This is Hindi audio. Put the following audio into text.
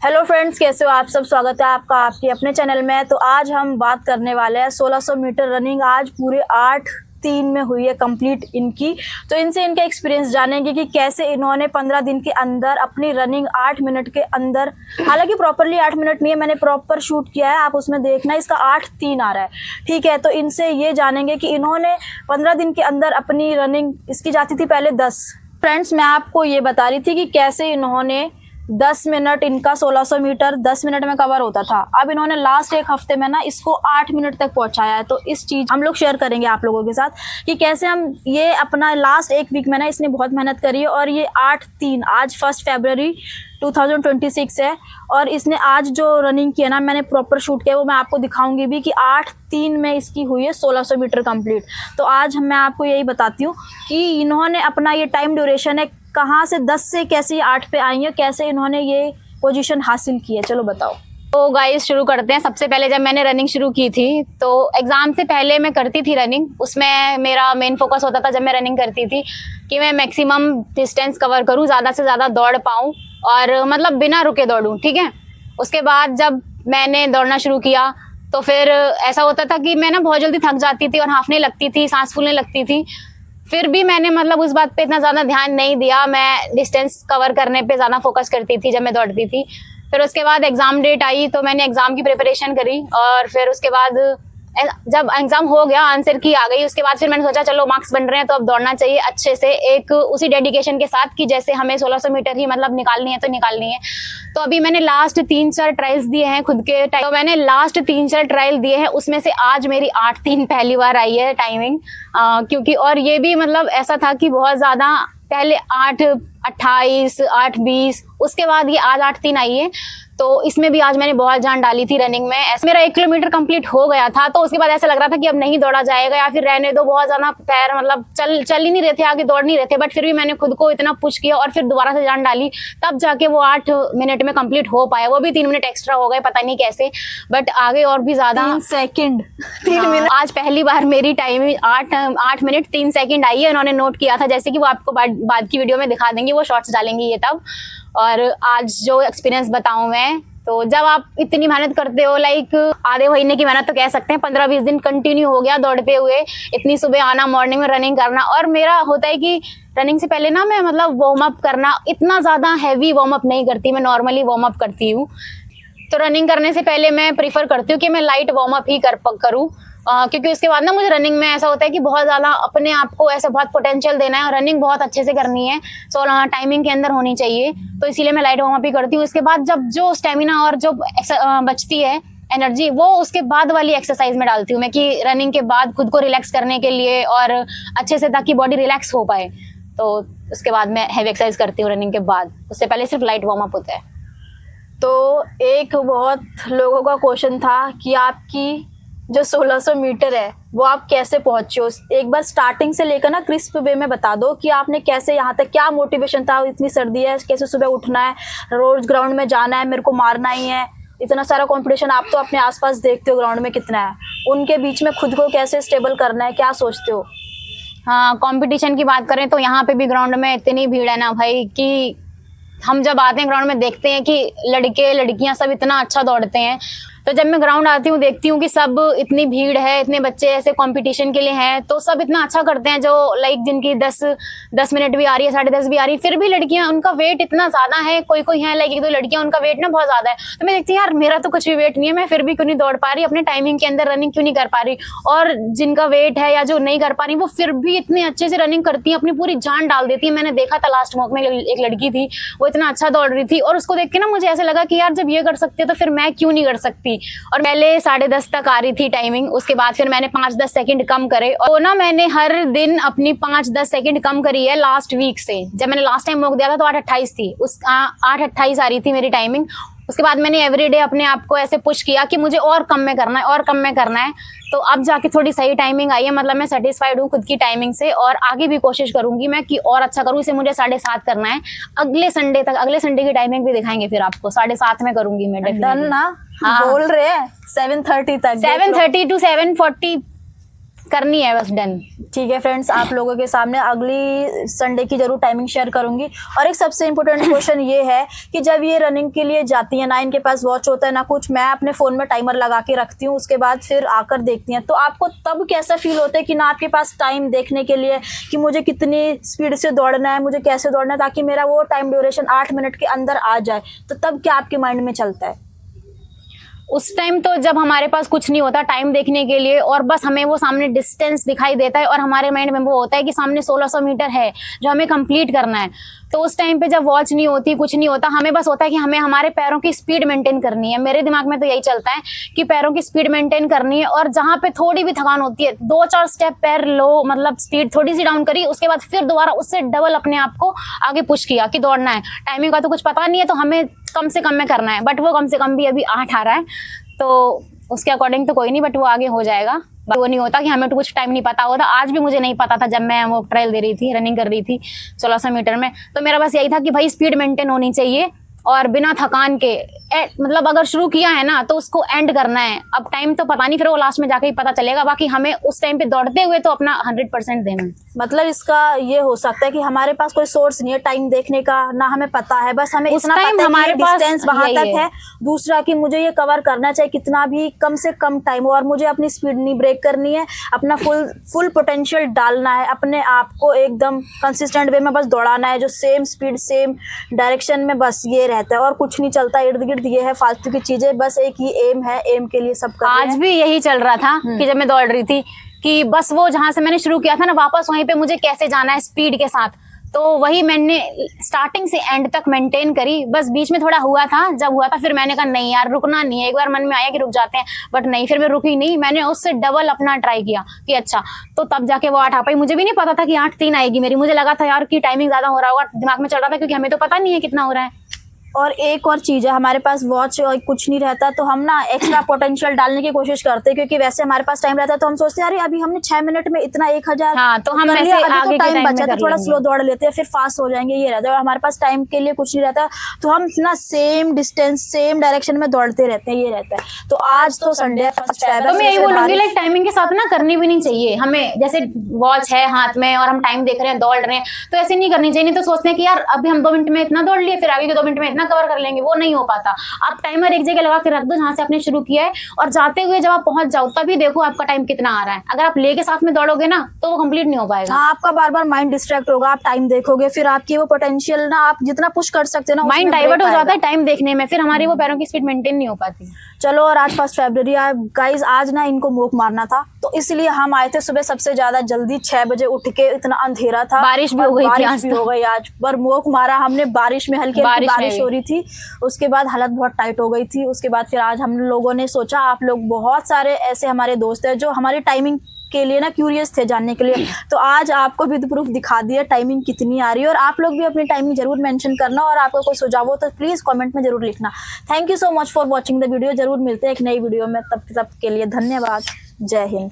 हेलो फ्रेंड्स, कैसे हो आप सब। स्वागत है आपका आपके अपने चैनल में। तो आज हम बात करने वाले हैं 1600 मीटर रनिंग आज पूरे 8-3 में हुई है कंप्लीट इनकी। तो इनसे इनका एक्सपीरियंस जानेंगे कि कैसे इन्होंने 15 दिन के अंदर अपनी रनिंग 8 मिनट के अंदर, हालांकि प्रॉपरली 8 मिनट नहीं है, मैंने प्रॉपर शूट किया है, आप उसमें देखना, इसका 8-3 आ रहा है, ठीक है। तो इनसे ये जानेंगे कि इन्होंने 15 दिन के अंदर अपनी रनिंग, इसकी जाती थी पहले 10। फ्रेंड्स, मैं आपको ये बता रही थी कि कैसे इन्होंने 10 मिनट, इनका 1600 मीटर 10 मिनट में कवर होता था। अब इन्होंने लास्ट एक हफ्ते में ना इसको 8 मिनट तक पहुंचाया है। तो इस चीज हम लोग शेयर करेंगे आप लोगों के साथ कि कैसे हम ये अपना लास्ट एक वीक में ना, इसने बहुत मेहनत करी है और ये 8-3 आज 1 फरवरी 2026 है और इसने आज जो रनिंग की है ना, मैंने प्रॉपर शूट किया, वो मैं आपको दिखाऊंगी भी कि 8-3 में इसकी हुई है 1600 मीटर कंप्लीट। तो आज मैं आपको यही बताती हूँ कि इन्होंने अपना ये टाइम ड्यूरेशन है, कहाँ से 10 से कैसे 8 पे आई है, कैसे इन्होंने ये पोजीशन हासिल की है। चलो बताओ। तो गाइस शुरू करते हैं। सबसे पहले जब मैंने रनिंग शुरू की थी तो एग्जाम से पहले मैं करती थी रनिंग। उसमें मेरा मेन फोकस होता था जब मैं रनिंग करती थी कि मैं मैक्सिमम डिस्टेंस कवर करूं, ज़्यादा से ज़्यादा दौड़ पाऊं और मतलब बिना रुके दौड़ूं, ठीक है। उसके बाद जब मैंने दौड़ना शुरू किया तो फिर ऐसा होता था कि मैं ना बहुत जल्दी थक जाती थी और हांफने लगती थी, सांस फूलने लगती थी। फिर भी मैंने मतलब उस बात पे इतना ज़्यादा ध्यान नहीं दिया, मैं डिस्टेंस कवर करने पे ज़्यादा फोकस करती थी जब मैं दौड़ती थी। फिर उसके बाद एग्ज़ाम डेट आई तो मैंने एग्ज़ाम की प्रिपरेशन करी और फिर उसके बाद जब एग्ज़ाम हो गया, आंसर की आ गई, उसके बाद फिर मैंने सोचा चलो मार्क्स बन रहे हैं तो अब दौड़ना चाहिए अच्छे से, एक उसी डेडिकेशन के साथ कि जैसे हमें 1600 मीटर ही मतलब निकालनी है तो निकालनी है। तो अभी मैंने लास्ट 3-4 ट्रायल्स दिए हैं खुद के, तो मैंने लास्ट 3-4 ट्रायल दिए हैं, उसमें से आज मेरी 8-3 पहली बार आई है टाइमिंग। क्योंकि और ये भी मतलब ऐसा था कि बहुत ज़्यादा पहले 8:28, 8:20, उसके बाद ये आज 8:3 आई है। तो इसमें भी आज मैंने बहुत जान डाली थी रनिंग में। ऐसे मेरा 1 किलोमीटर कंप्लीट हो गया था तो उसके बाद ऐसा लग रहा था कि अब नहीं दौड़ा जाएगा या फिर रहने दो, बहुत ज़्यादा पैर मतलब चल ही नहीं रहे थे, आगे दौड़ नहीं रहे थे। बट फिर भी मैंने खुद को इतना पुश किया और फिर दोबारा से जान डाली, तब जाके वो 8 मिनट में कंप्लीट हो पाया। वो भी 3 मिनट एक्स्ट्रा हो गए, पता नहीं कैसे, बट आगे और भी ज़्यादा 3 सेकंड 3 हाँ, मिनट। आज पहली बार मेरी टाइम 8 मिनट 3 सेकंड आई है। उन्होंने नोट किया था, जैसे कि वो आपको बाद की वीडियो में दिखा देंगे, वो शॉर्ट्स डालेंगे ये तब। और आज जो एक्सपीरियंस बताऊं मैं, तो जब आप इतनी मेहनत करते हो, लाइक आधे महीने की मेहनत तो कह सकते हैं, 15-20 दिन कंटिन्यू हो गया दौड़ते हुए, इतनी सुबह आना, मॉर्निंग में रनिंग करना। और मेरा होता है कि रनिंग से पहले ना मैं मतलब वार्म अप करना, इतना ज़्यादा हैवी वार्म अप नहीं करती, मैं नॉर्मली वार्म अप करती हूँ। तो रनिंग करने से पहले मैं प्रीफर करती हूँ कि मैं लाइट वार्म अप ही करूँ, क्योंकि उसके बाद ना मुझे रनिंग में ऐसा होता है कि बहुत ज़्यादा अपने आप को ऐसा बहुत पोटेंशियल देना है और रनिंग बहुत अच्छे से करनी है, 16 टाइमिंग के अंदर होनी चाहिए। तो इसीलिए मैं लाइट वार्म अप ही करती हूँ। इसके बाद जब जो स्टेमिना और जो बचती है एनर्जी, वो उसके बाद वाली एक्सरसाइज में डालती हूँ मैं, कि रनिंग के बाद खुद को रिलैक्स करने के लिए और अच्छे से, ताकि बॉडी रिलैक्स हो पाए। तो उसके बाद मैं हैवी एक्सरसाइज करती हूँ रनिंग के बाद, उससे पहले सिर्फ लाइट वार्म अप होता है। तो एक बहुत लोगों का क्वेश्चन था कि आपकी जो 1600 मीटर है वो आप कैसे पहुंचे हो। एक बार स्टार्टिंग से लेकर ना क्रिस्प वे में बता दो कि आपने कैसे यहाँ तक, क्या मोटिवेशन था, इतनी सर्दी है, कैसे सुबह उठना है, रोज ग्राउंड में जाना है, मेरे को मारना ही है, इतना सारा कंपटीशन, आप तो अपने आसपास देखते हो ग्राउंड में कितना है, उनके बीच में खुद को कैसे स्टेबल करना है, क्या सोचते हो। हाँ, कंपटीशन की बात करें तो यहाँ पे भी ग्राउंड में इतनी भीड़ है ना भाई, कि हम जब आते हैं ग्राउंड में देखते हैं कि लड़के लड़कियां सब इतना अच्छा दौड़ते हैं। तो जब मैं ग्राउंड आती हूँ देखती हूँ कि सब इतनी भीड़ है, इतने बच्चे ऐसे कंपटीशन के लिए हैं, तो सब इतना अच्छा करते हैं, जो लाइक जिनकी 10 मिनट भी आ रही है, 10:30 भी आ रही है, फिर भी लड़कियां, उनका वेट इतना ज्यादा है, कोई है लाइक 1-2 लड़कियां, उनका वेट ना बहुत ज्यादा है। तो मैं देखती हूँ यार मेरा तो कुछ भी वेट नहीं है, मैं फिर भी क्यों नहीं दौड़ पा रही, अपने टाइमिंग के अंदर रनिंग क्यों नहीं कर पा रही। और जिनका वेट है या जो नहीं कर पा रही, वो फिर भी इतने अच्छे से रनिंग करती है, अपनी पूरी जान डाल देती है। मैंने देखा था लास्ट मॉक में एक लड़की थी, वो इतना अच्छा दौड़ रही थी और उसको देख के ना मुझे ऐसा लगा कि यार जब ये कर सकती है तो फिर मैं क्यों नहीं कर सकती। और पहले 10:30 तक आ रही थी टाइमिंग, उसके बाद फिर मैंने 5-10 सेकंड कम करे, और ना मैंने हर दिन अपनी 5-10 सेकंड कम करी है लास्ट वीक से। जब मैंने लास्ट टाइम मॉक दिया था तो 8:28 थी, 8:28 आ रही थी मेरी टाइमिंग। उसके बाद मैंने एवरीडे अपने आप को ऐसे पुश किया कि मुझे और कम में करना है, और कम में करना है। तो अब जाके थोड़ी सही टाइमिंग आई है, मतलब मैं सेटिस्फाइड हूँ खुद की टाइमिंग से, और आगे भी कोशिश करूंगी मैं कि और अच्छा करूँ। इसे मुझे 7:30 करना है अगले संडे तक। अगले संडे की टाइमिंग भी दिखाएंगे फिर आपको, 7:30 में करूंगी मैं डेफिनेटली। डन ना। हाँ। बोल रहे हैं 7:30 तक, 7:30 to 7:40 करनी है बस, डन। ठीक है फ्रेंड्स, आप लोगों के सामने अगली संडे की जरूर टाइमिंग शेयर करूंगी। और एक सबसे इम्पोर्टेंट क्वेश्चन ये है कि जब ये रनिंग के लिए जाती हैं ना, इनके पास वॉच होता है ना कुछ, मैं अपने फ़ोन में टाइमर लगा के रखती हूँ, उसके बाद फिर आकर देखती हैं, तो आपको तब कैसा फील होता है कि ना आपके पास टाइम देखने के लिए कि मुझे कितनी स्पीड से दौड़ना है, मुझे कैसे दौड़ना है ताकि मेरा वो टाइम ड्यूरेशन 8 मिनट के अंदर आ जाए, तो तब क्या आपके माइंड में चलता है? उस टाइम तो जब हमारे पास कुछ नहीं होता टाइम देखने के लिए, और बस हमें वो सामने डिस्टेंस दिखाई देता है और हमारे माइंड में वो होता है कि सामने 1600 मीटर है जो हमें कंप्लीट करना है, तो उस टाइम पे जब वॉच नहीं होती, कुछ नहीं होता, हमें बस होता है कि हमें हमारे पैरों की स्पीड मेंटेन करनी है। मेरे दिमाग में तो यही चलता है कि पैरों की स्पीड मेंटेन करनी है, और जहाँ पे थोड़ी भी थकान होती है 2-4 स्टेप पैर लो, मतलब स्पीड थोड़ी सी डाउन करी, उसके बाद फिर दोबारा उससे डबल अपने आप को आगे पुश किया कि दौड़ना है। टाइमिंग का तो कुछ पता नहीं है, तो हमें कम से कम में करना है, बट वो कम से कम भी अभी 8 आ रहा है, तो उसके अकॉर्डिंग तो कोई नहीं, बट वो आगे हो जाएगा। वो नहीं होता कि हमें तो कुछ टाइम नहीं पता होता। आज भी मुझे नहीं पता था जब मैं वो ट्रायल दे रही थी, रनिंग कर रही थी 1600 मीटर में, तो मेरा बस यही था कि भाई स्पीड मेंटेन होनी चाहिए और बिना थकान के मतलब अगर शुरू किया है ना तो उसको एंड करना है। अब टाइम तो पता नहीं, फिर वो लास्ट में जाके ही पता चलेगा, बाकी हमें उस टाइम पे दौड़ते हुए तो अपना 100% देना है। मतलब इसका ये हो सकता है कि हमारे पास कोई सोर्स नहीं है टाइम देखने का, ना हमें पता है, बस हमें उस इतना टाइम पता है हमारे कि पास डिस्टेंस वहां यही तक है। है, दूसरा कि मुझे ये कवर करना चाहिए कितना भी कम से कम टाइम हो, और मुझे अपनी स्पीड नहीं ब्रेक करनी है, अपना फुल पोटेंशियल डालना है, अपने आप को एकदम कंसिस्टेंट वे में बस दौड़ाना है, जो सेम स्पीड सेम डायरेक्शन में, बस ये रहता है और कुछ नहीं चलता इर्द गिर्द। ये है फालतू की चीजें, बस एक ही एम है, एम के लिए सब कर रहे आज हैं। भी यही चल रहा था कि जब मैं दौड़ रही थी कि बस वो जहां से मैंने शुरू किया था ना, वापस वहीं पे मुझे कैसे जाना है स्पीड के साथ, तो वही मैंने स्टार्टिंग से एंड तक मेंटेन करी। बस बीच में थोड़ा हुआ था, जब हुआ था फिर मैंने कहा नहीं यार रुकना नहीं है। एक बार मन में आया कि रुक जाते हैं, बट नहीं, फिर मैं रुकी नहीं, मैंने उससे डबल अपना ट्राई किया कि अच्छा, तो तब जाके वो 8 आ पाई। मुझे भी नहीं पता था कि 8:03 आएगी मेरी, मुझे लगा था यार कि टाइमिंग ज्यादा हो रहा होगा, दिमाग में चल रहा था, क्योंकि हमें तो पता नहीं है कितना हो रहा है। और एक और चीज है, हमारे पास वॉच और कुछ नहीं रहता तो हम ना एक्स्ट्रा पोटेंशियल डालने की कोशिश करते हैं, क्योंकि वैसे हमारे पास टाइम रहता है तो हम सोचते हैं अरे अभी हमने 6 मिनट में इतना 1000 हाँ, तो हम कर ऐसे लिया, अभी आगे तो के टाइम टाइम बचा में तो कर थोड़ा लेंगे। स्लो दौड़ लेते हैं, फिर फास्ट हो जाएंगे, ये रहता है। और हमारे पास टाइम के लिए कुछ नहीं रहता, तो हम ना सेम डिस्टेंस सेम डायरेक्शन में दौड़ते रहते हैं, ये रहता है। तो आज तो संडे है, फर्स्ट तो मैं यही बोलूंगी लाइक टाइमिंग के साथ ना करनी भी नहीं चाहिए हमें। जैसे वॉच है हाथ में और हम टाइम देख रहे हैं, दौड़ रहे हैं, तो ऐसे नहीं करनी चाहिए। नहीं तो सोचते हैं कि यार अभी हम 2 मिनट में इतना दौड़ लिए, फिर आगे के 2 मिनट में इतना कवर कर लेंगे, वो नहीं हो पाता। आप टाइमर एक जगह लगा के रख दो जहां से आपने शुरू किया है, और जाते हुए जब आप पहुंच जाओ तभी देखो आपका टाइम कितना आ रहा है। अगर आप लेके साथ में दौड़ोगे ना तो वो कंप्लीट नहीं हो पाएगा। हाँ, आपका बार बार माइंड डिस्ट्रैक्ट होगा, आप टाइम देखोगे, फिर आपकी वो पोटेंशियल ना आप जितना पुश कर सकते हैं ना माइंड डाइवर्ट हो जाता है टाइम देखने में, फिर हमारी वो पैरों की स्पीड मेंटेन नहीं हो पाती। चलो, और आज 1 फरवरी है गाइज, आज ना इनको मोक मारना था, तो इसलिए हम आए थे सुबह सबसे ज्यादा जल्दी 6 बजे उठ के। इतना अंधेरा था, बारिश भी हो गई थी, बारिश आज भी तो। हो गई आज, पर मोक मारा हमने बारिश में, हल्की हल्की बारिश में हो रही थी। उसके बाद हालत बहुत टाइट हो गई थी। उसके बाद फिर आज हम लोगों ने सोचा, आप लोग बहुत सारे ऐसे हमारे दोस्त हैं जो हमारी टाइमिंग के लिए ना क्यूरियस थे जानने के लिए, तो आज आपको विद प्रूफ दिखा दिया टाइमिंग कितनी आ रही है। और आप लोग भी अपनी टाइमिंग जरूर मेंशन करना, और आपको कोई सुझाव हो तो प्लीज कमेंट में जरूर लिखना। Thank you so much for watching the video. जरूर मिलते हैं एक नई वीडियो में, तब के लिए धन्यवाद। जय हिंद।